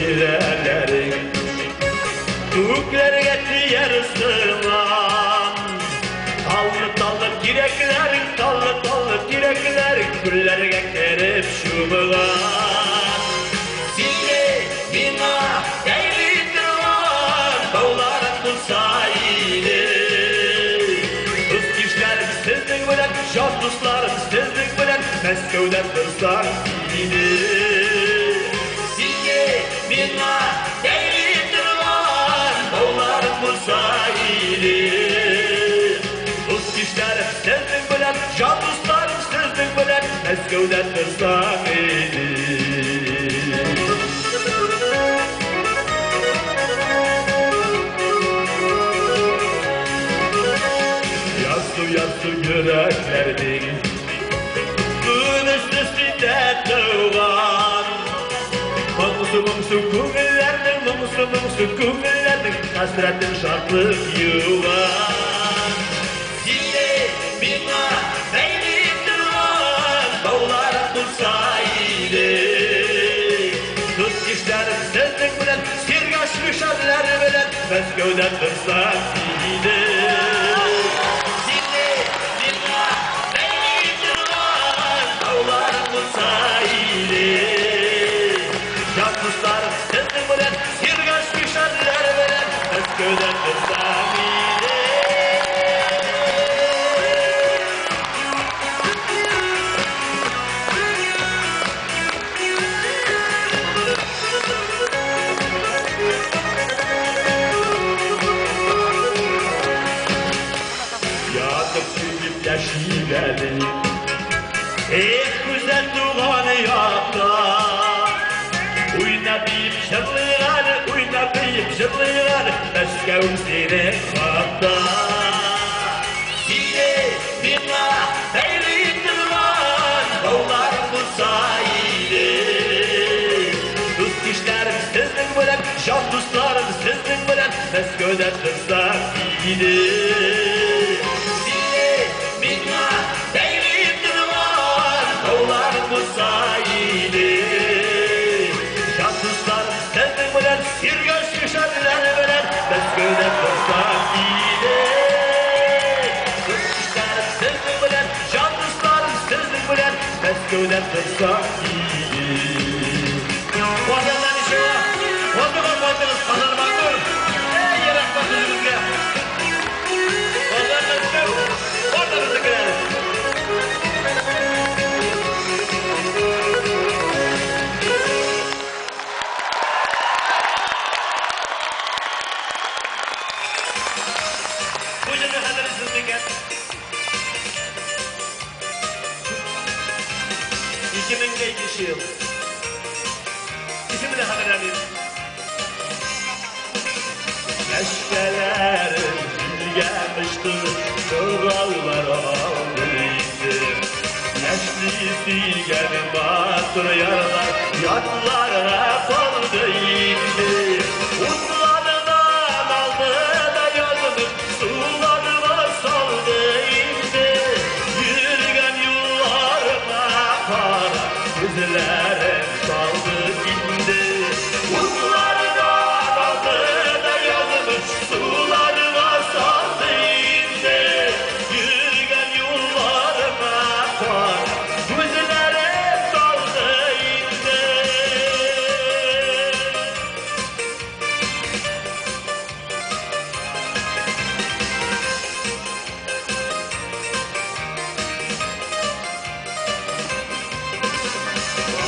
girerlerin Tüklerge tiyersiman Tallı tallı direkler, tallı tallı direkler Güllerge kerip şumulan Sizi bina değildirman Dağların bulsaydı Kız kişilerim sizlik bilen, şans dostlarım sizlik bilen Meskev'den dursan iyiydi Sizi bina değildirman Dağların bulsaydı Kız kişilerim sizlik bilen, şans dostlarım sizlik bilen Meskev'den dursan iyiydi Yassı yüreklerdi Kınış üstünde doğan Mumsu kümüllerdir Mumsu kümüllerdir Hasretin şartlık yuvan Zilli bina beyni durman Dağların bulsaydı Kız kişlerim sizlik bilen Sirgaş müşerler bilen Meskev'den dursak iyiydi Yapmışlarım sizin bilen Sirgaş müşerler bilen Meskev'den dursak iyiydi Yatıp süzüp yaşayıverdim güzel doğanı yaptı Oynayıp şırlığar Meskev seni kapta Sizi bina değildirman Dağların bulsaydı Kız kişilerim sizlik bilen Şan dostlarım sizlik bilen Meskev'den dursak iyiydi Sizi bina değildirman Dağların bulsaydı Şansızlarım sizlik bilen Sirgaş müşerler bilen Meskev'den dursak iyiydi Kız kişilerim sizlik bilen Şansızlarım sizlik bilen Meskev'den dursak iyiydi Vatandan işe var Vatanız kazanmak dur Yaratma sözümüzge Vatandan işe Vatanızı girelim Bugünün haberi sizlikler 2002 yıl İsmini haber alayım Eşkelerim gelmişti Kırallar aldıydı Eşlisi gelin batır yarlar Yatlarına kaldıydı Utlarından aldı da yazını Sularına saldıydı Yürgen yollarına para Gözlerim saldı indi Utlarından aldı da yazını Sularına saldı indi Yürgen yollarına para Gözlerim saldı indi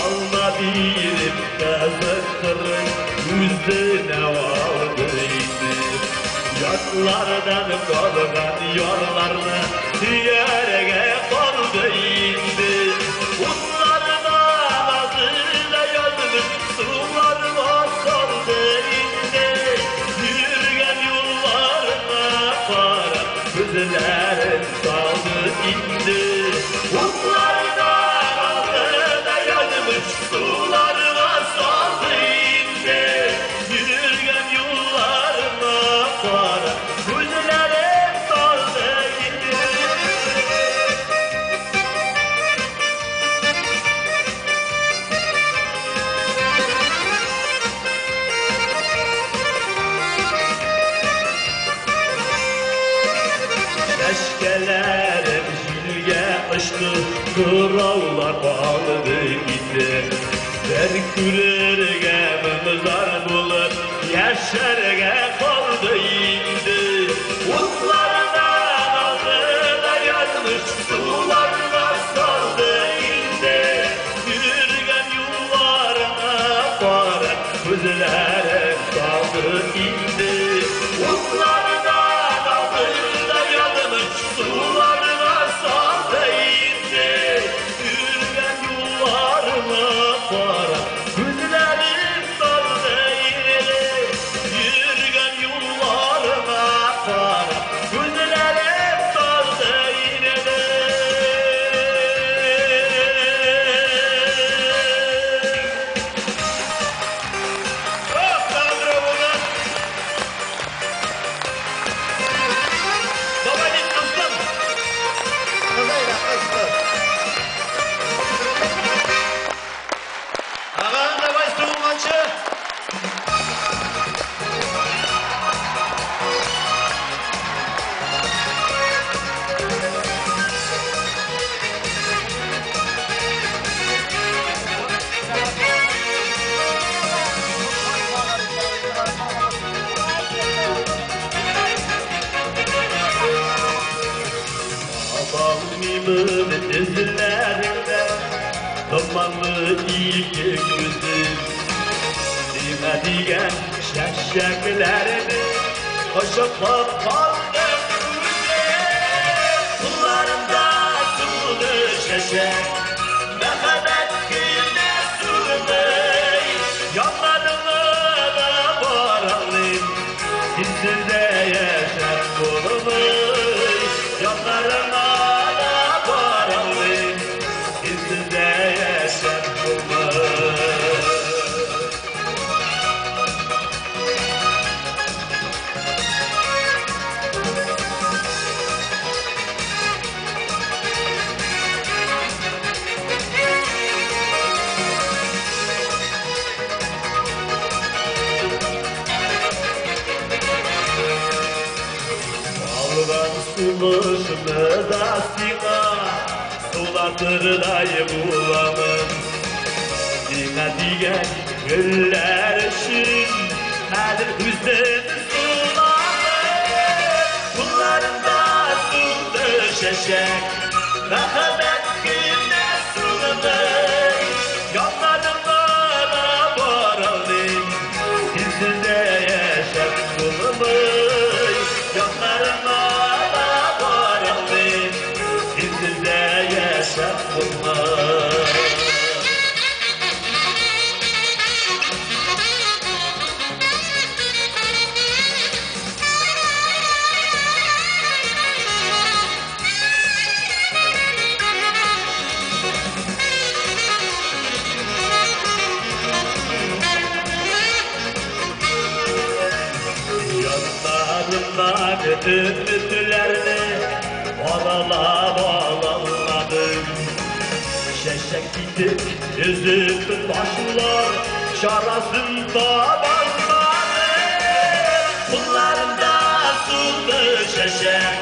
Alma birip kazıktırın Yüzüne vardıydı Yatlardan kalgan yollarını Diyerege kaldıydı Utlardan azıyla yazılır Sularına saldıydı Yürgen yollarına para Gözlerim saldı indi Utlardan azıyla yazılır Sularına saldı indi Yürgen yollarına para Gözlerim saldı indi yoktu, kıravlar bağladı gitti. Ben gülerge mızar bulup, yaşarge kaldı indi. Utlardan aldı da yanmış, sularına saldı indi. Yürgen yollarına para, gözlere saldı indi. Utlardan aldı da yanmış, sularına saldı indi. Yürgen yollarına para, gözlerim saldı indi. Yürgen yollarına para, gözlerim saldı indi. Oh, Sandro buradan. Baba git kızım. Kazayla kaçtı. Ağam da baş soğumaçı. Babamın dizlerinde dumanlı ilk yüzüm. Dime diyen şeşeklerini koşup kaldım güzel. Kullarında sulu şeşek, mehmet güne sürmey. Yanlarına da varalım, sizde yaşar bulunur. Yanlarına da varalım, sizde yaşar bulunur. Algan sulaşını da sina, sulatır dayı bulamın. Dine diyen güller için, her hüzün sulamın. Kullarında suldu şeşek, merhamet güne sürmey. Yanlarında da varalım, sizde yaşar bulunmay. Yanlarına da varalım, sizde yaşar bulunmay. Yanlarımdan ümitlerini bağlamadım. Şeşek gidip üzüp başlar, şarasında başladı. Kullarında suldu şeşek,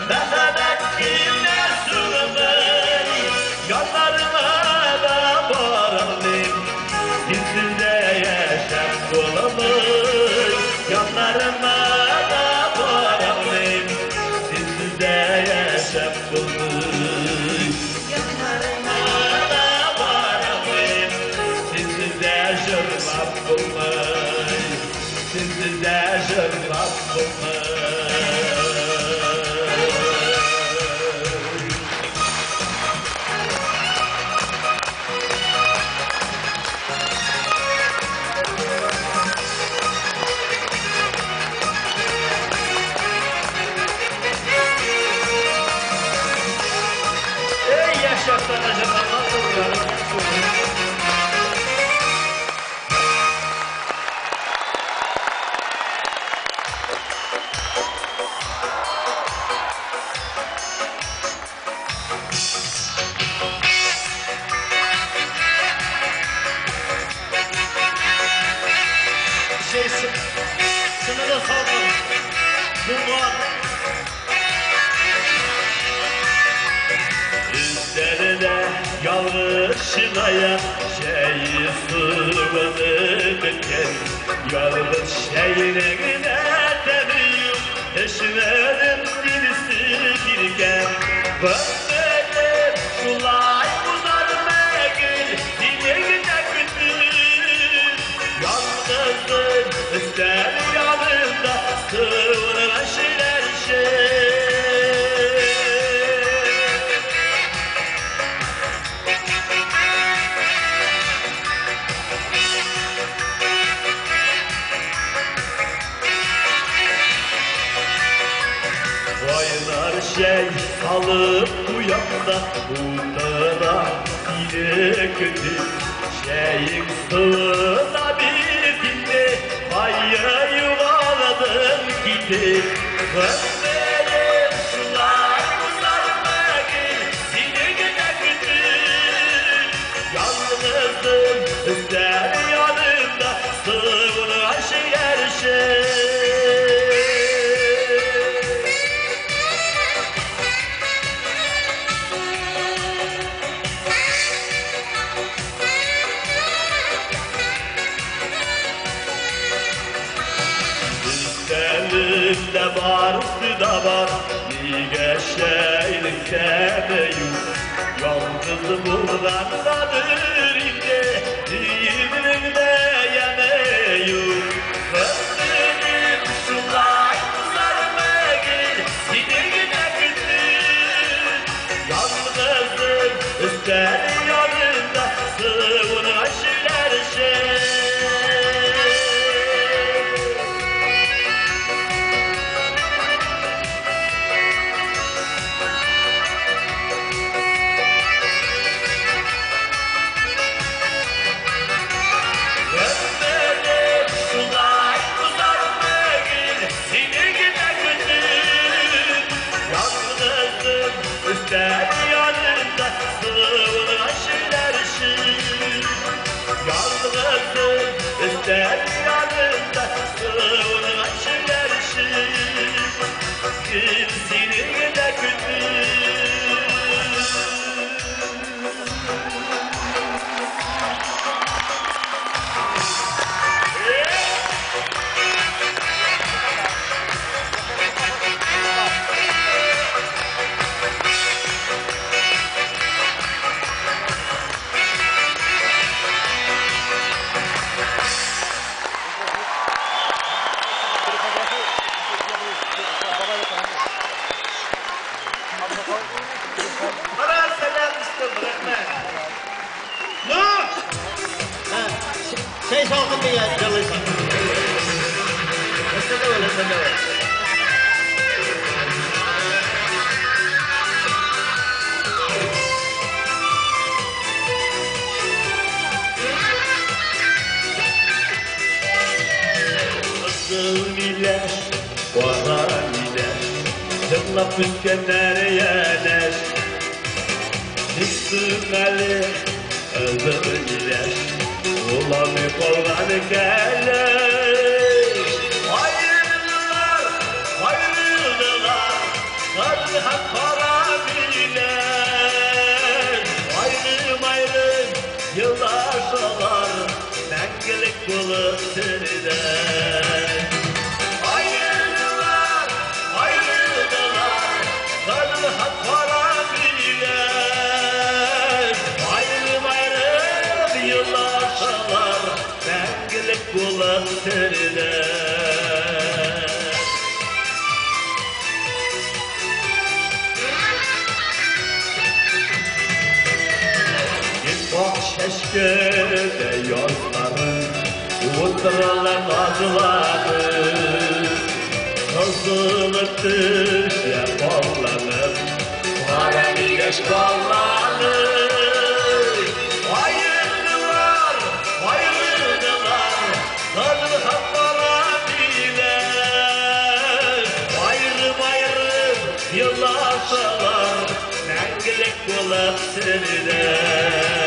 merhamet güne sürmey. Yanlarına da varalım, sizde yaşar bulamay. Yanlarına da varalım, sizde yaşar bulamay. Yanlarına da varalım, sizde yaşar bulamay. Sizde yaşar bulamay. Ey yaşaktan acaba nasıl yarım? Şunu da saldım. Bu var. başınaya şeyi sıvıdıkken yalnız şeyine giderim eşlerim birisi birken böyle şulay uzar megil dileğine gündüz yalnızım ister yanımda sıvılaşır şey. Oynar şey salıp uyanda bunlara yine kötü şeyin sığına bir dinde ayya yuvaladım gitti Ömrüm sular uzarmak seni gide kötü yalnızım ister yanımda sığına her şey. Elimde var, üstüde var, niye şeylikte de yok. Yalnız buradandadır indi, dilimde yeme yok. Ömrüm şulay uzarmagil, sinirine gündüz. Yalnızım ister yanında, sıvınaşır her şey. İster yanında sıvılaşır her şey. Yalnızım ister yanında sıvılaşır her şey. Gülsini de gündüz. Bana selam işte bırakma. Ne? Ha, şey salgın mı ya çalıysan? Sen de öyle, sen de öyle. Nasıl biler, bana biler, tırnap üstkenler yener. Çıksınları özür diler, olanı kolları gelir. Ayrıldılar, ayrıldılar, sarı para biler. Ayrım ayrım yıllar dolar, mengelik bulup sürüden. Ayrıldılar, ayrıldılar, sarı para biler. Ayrım ayrım yıllar dolar, mengelik bulup sürüden. Bak şeşkede yazları Uğutlarla nazıları Nazılıp düşe ballanıp Kara güneş ballanır Ayrıldılar, ayrıldılar Nazlı haplara biler Ayrım ayrım yıllar salar Mengelik bulup sürüden.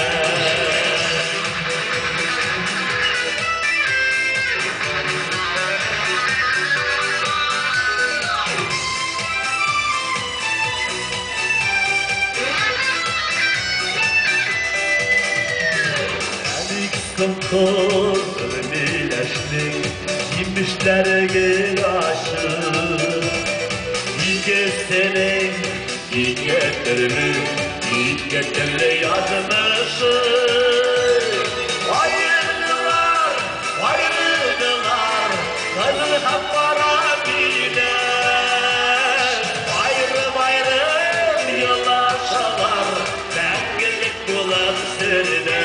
Kımkız birleştik yemişlerine aşık İlke getirli yazmışsın Ayrıldılar, kızıl hapara bile Ayrım yollaşalar, zenginlik bulan sürüne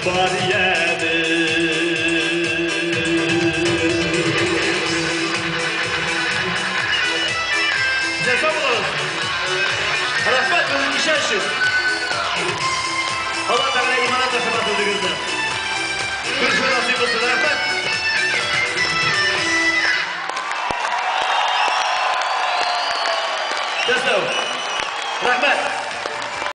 var yani. Size sağ olun. Rahmet olun işarsın. Allah Teala imana taşımak özünüzden. Görüşme nasip olsun rahmet. Destek. Rahmet.